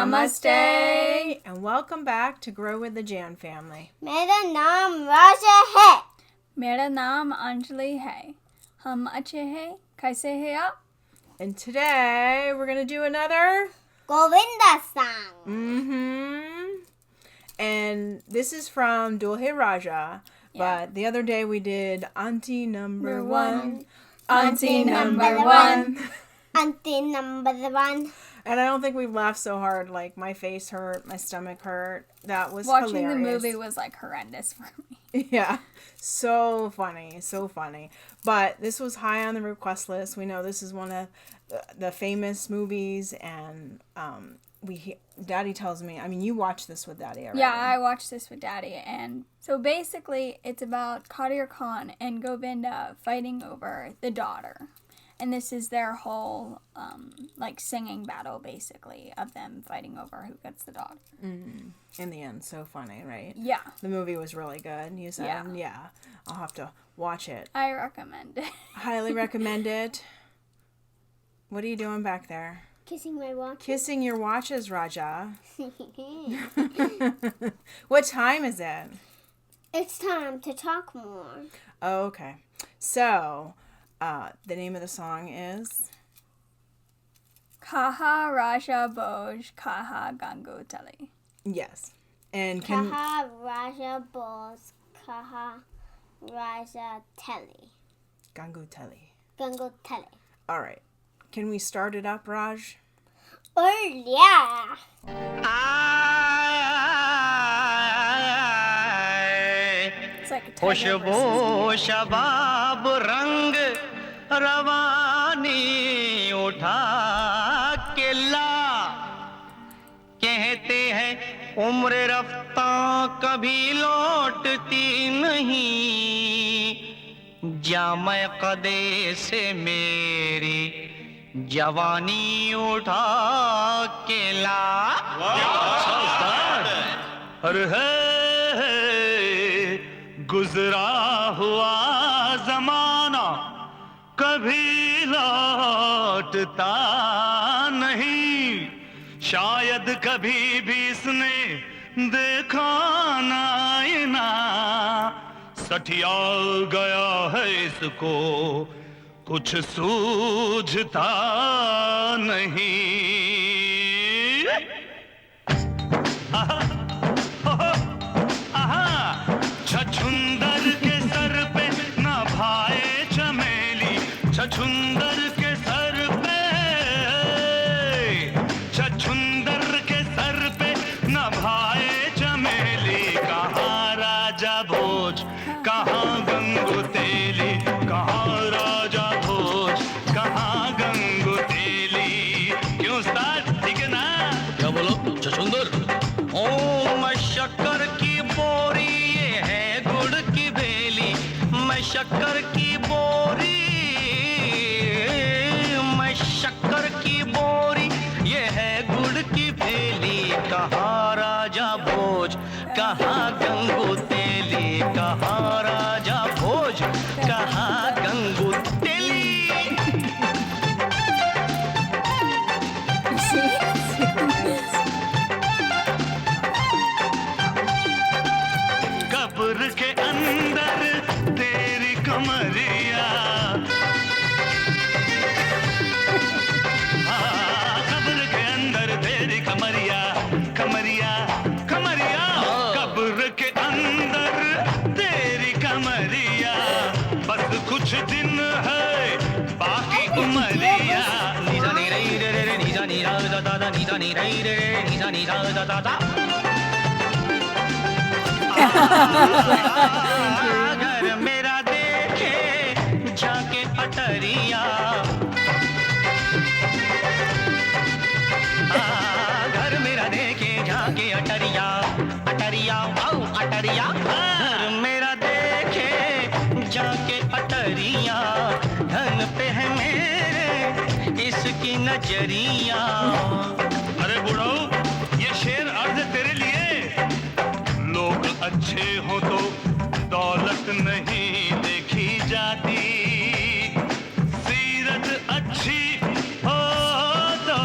Namaste and welcome back to Grow with the Jan family. मेरा नाम राजा है. मेरा नाम अंजलि है. हम अच्छे हैं. कैसे हैं आप? And today we're going to do another Govinda song. And this is from Dulhe Raja. But the other day we did Auntie Number One. Auntie number one. Auntie number one. And I don't think we've laughed so hard. Like, my face hurt, my stomach hurt. That was Watching hilarious. the movie was like horrendous for me. Yeah, so funny, so funny. But this was high on the request list. We know this is one of the famous movies, and Daddy tells me, I mean, you watched this with Daddy already. Yeah, I watched this with Daddy, and so basically it's about Qadir Khan and Govinda fighting over the daughter. And this is their whole, singing battle, basically, of them fighting over who gets the daughter. In the end, so funny, right? Yeah. The movie was really good, you said? Yeah. I'll have to watch it. I recommend it. Highly recommend it. What are you doing back there? Kissing my watch. Kissing your watches, Raja. What time is it? It's time to talk more. Oh, okay. So, the name of the song is Kaha Raja Boj Kaha Gangu Tali. yes. And Kaha Raja Bose. Kaha Raja Telly. Gangu Teli. Gangu Telly. All right. Can we start it up, Raj? Oh yeah. It's like a खुशबू शबाब रंग रवानी उठा के ला कहते हैं उम्र रफ्ता कभी लौटती नहीं जामे कदे से मेरी जवानी उठा के ला अरे गुजरा हुआ जमाना कभी लौटता नहीं शायद कभी भी इसने देखा ना सठिया गया है इसको कुछ सूझता नहीं छछुंदर के सर पे ना भाए चमेली छछुंदर के सर पे छछुंदर के सर पे ना भाए चमेली कहाँ राजा भोज कहाँ गंगू तेली कहाँ राजा भोज कहाँ गंगू तेली क्यों उस्ताद ठीक है ना क्या बोलो छछुंदर ओ मैं शक्कर की बोरी ये है गुड़ की बेली मैं शक्कर की बोरी मैं शक्कर की बोरी ये है गुड़ की बेली कहाँ राजा भोज कहाँ गंगू तेली कहाँ राजा भोज कहाँ गंगू तेली कब्र के अंदर तेरी कमरिया कब्र के अंदर तेरी कमरिया कमरिया कमरिया कब्र के अंदर तेरी कमरिया बस कुछ दिन है बाकी उमरिया नीजा नी रे रे रे नीजा नी रा दा दा नीजा नी रे रे नीजा नी रा दा दा दा घर मेरा देखे जाके अटरिया घर मेरा देखे जाके अटरिया अटरिया आओ अटरिया घर मेरा देखे जाके अटरिया धन पे है मेरे इसकी नजरिया अरे बुढ़ो ये शेर अर्ज तेरे लिए लोग अच्छे हो तो दौलत नहीं देखी जाती सीरत अच्छी हो तो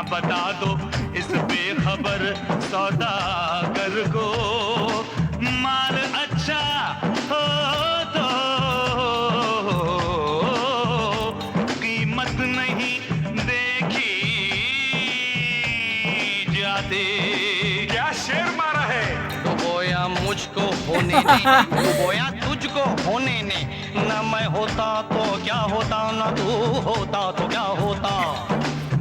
क्या बता दो इस बेखबर सौदागर को, माल अच्छा हो तो कीमत नहीं देखी जाती। क्या शेर मारा है? डुबोया मुझको होने ने, डुबोया तुझको होने ने, न मैं होता तो क्या होता, न तू होता तो क्या होता।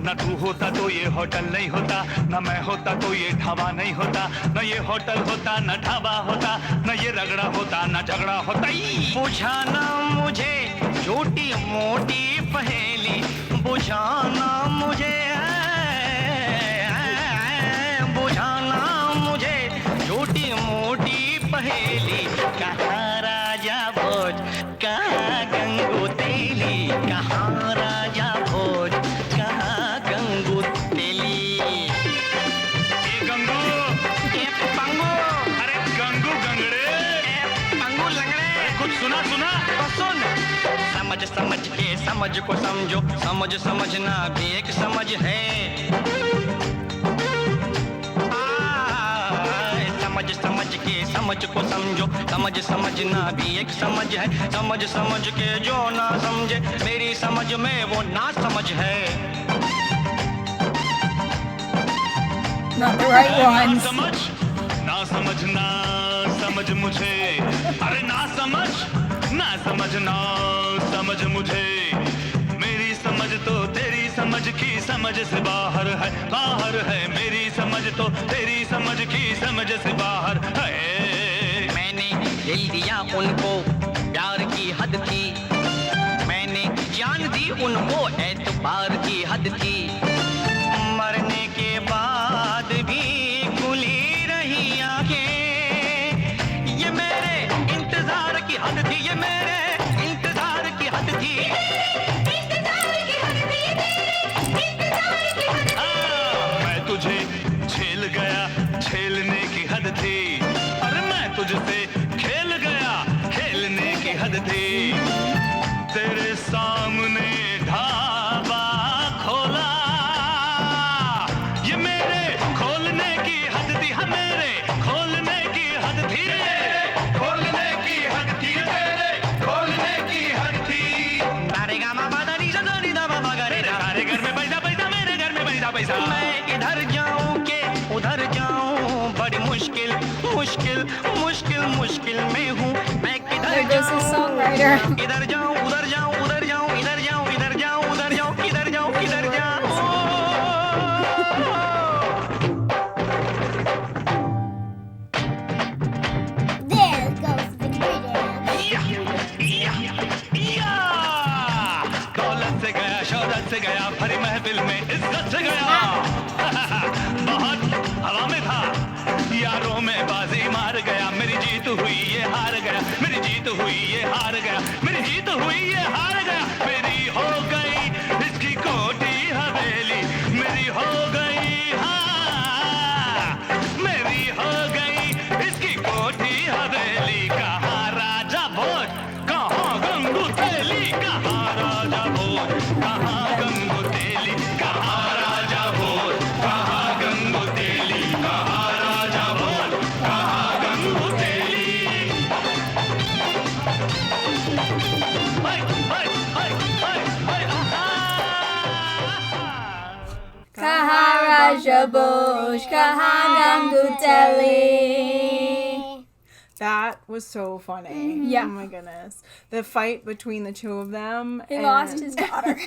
न तू होता तो ये होटल नहीं होता, न मैं होता तो ये ढाबा नहीं होता, न ये होटल होता न ढाबा होता, न ये रगड़ा होता न झगड़ा होता। बुझाना मुझे छोटी मोटी पहेली, बुझाना मुझे, बुझाना मुझे छोटी मोटी पहेली। कहाँ राजा भोज, कहाँ गंगू तेली, कहाँ राजा भोज, कहाँ गंगू तेली। ये गंगू, ए पंगू, अरे गंगू गंगड़े, ए पंगू लंगड़े, कुछ सुना सुना तो सुन। समझ समझ के समझ को समझो, समझ समझना भी एक समझ है। समझ समझ के समझ को समझो, समझ समझना भी एक समझ है। समझ समझ के जो ना समझे, मेरी समझ में वो ना समझ है। Not the right ना ones. समझ, ना समझना समझ मुझे, अरे ना समझ, ना समझना समझ मुझे। मेरी समझ तो तेरी समझ की समझ से बाहर है, बाहर है। मेरी समझ तो तेरी समझ की समझ से बाहर है। मैंने दिल दिया उनको, प्यार की हद थी। मैंने जान दी उनको, एतबार की हद थी। मरने के बाद भी खुली रही आंखें, ये मेरे इंतजार की हद थी, ये मेरे इंतजार की हद थी। मैं तुझे झेल गया, झेलने की हद थी। अरे मैं तुझसे खेल गया, खेलने की हद थी। तेरे सामने ढाबा खोला, ये मेरे खोलने की हद थी, हाँ मेरे खोलने की हद थी, खोलने की हद थी, मेरे खोलने की हद थी। तारेगा मामा दानी सदानी दा बाबा गरे दा। तारे घर में पैसा पैसा, मेरे घर में पैसा पैसा। मैं इधर जाऊं के उधर जाऊं, बड़ी मुश्किल मुश्किल मुश्किल मुश्किल में हूँ। मैं किधर There goes the songwriter. इधर जाऊं उधर जाऊं, उधर जाऊं इधर जाऊं, इधर जाऊं उधर जाऊं, किधर जाऊं किधर जाऊं। There goes the grenade. दौलत से गया, शौहरत से गया, भरी महफिल में इज्जत से गया। बहुत हवा में था, यारों में बाजी मार गया। मेरी जीत हुई ये हार गया, मेरी जीत हुई ये हार गया, मेरी जीत हुई ये हार गया। मेरी हो गई इसकी कोठी हवेली, मेरी हो गई, हाँ मेरी हो गई इसकी कोठी हवेली। कहाँ राजा भोज, कहाँ गंगू तेली, कहाँ राजा भोज, कहाँ गंगू तेली, कहाँ राजा भोज, कहाँ गंगू तेली, कहाँ राजा भोज, कहाँ गंगू तेली। हाय हाय हाय हाय हाय, Kaha Raja Boj, Kaha Gangu Delhi. That was so funny. Yeah. Oh my goodness. The fight between the two of them. He lost his daughter.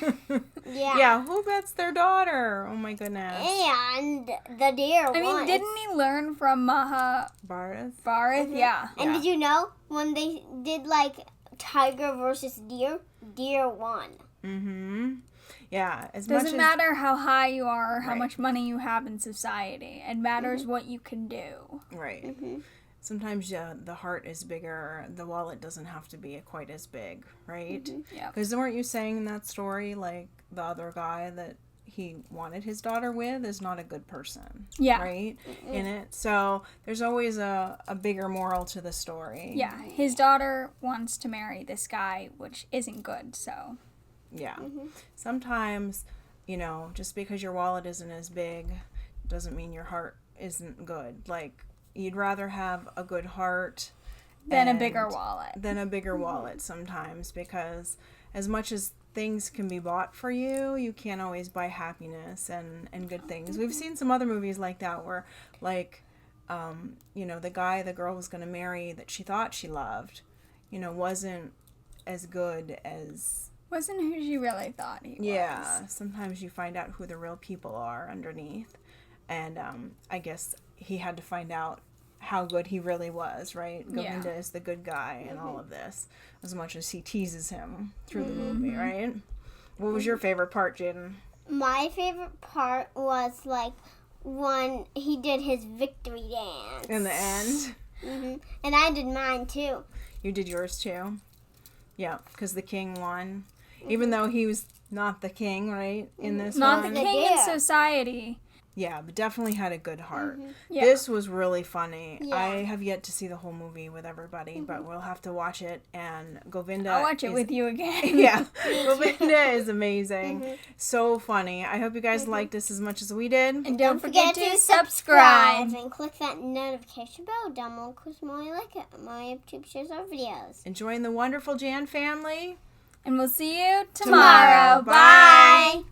Yeah. Yeah, who bets their daughter? Oh my goodness. And the deer I mean, won. didn't he learn from Barath? Mahabharata? Yeah. And Yeah. did you know when they did like tiger versus deer, deer won. Mm-hmm. Yeah. As Doesn't much as matter how high you are or how Right. much money you have in society. It matters what you can do. Right. Mm-hmm. Sometimes the heart is bigger. The wallet doesn't have to be quite as big, right? Yeah. Because weren't you saying in that story, like the other guy that he wanted his daughter with is not a good person, Yeah. right? In it, so there's always a bigger moral to the story. Yeah. His daughter wants to marry this guy, which isn't good, so. Yeah. Sometimes you know, just because your wallet isn't as big doesn't mean your heart isn't good. Like, you'd rather have a good heart Than a and- bigger wallet. than a bigger wallet sometimes, because as much as things can be bought for you, you can't always buy happiness and good things. We've seen some other movies like that where, like, you know, the guy the girl was going to marry that she thought she loved, you know, wasn't as good as... Wasn't who she really thought he was. Yeah, sometimes you find out who the real people are underneath. And I guess he had to find out how good he really was, right? Yeah. Govinda is the good guy in all of this, as much as he teases him through the movie, right? What was your favorite part, Jaden? My favorite part was like when he did his victory dance. In the end? And I did mine too. You did yours too? Yeah, because the king won. Even though he was not the king, right? In this Not one. the king in Yeah. society. Yeah, but definitely had a good heart. Yeah. This was really funny. Yeah. I have yet to see the whole movie with everybody, but we'll have to watch it. And Govinda, I'll watch it is- with you again. Yeah, Govinda is amazing. So funny. I hope you guys liked this as much as we did. And don't forget to subscribe. And click that notification bell down below because more like it. My YouTube shares our videos. Enjoying the wonderful Jan family. And we'll see you Tomorrow. tomorrow. Bye. Bye.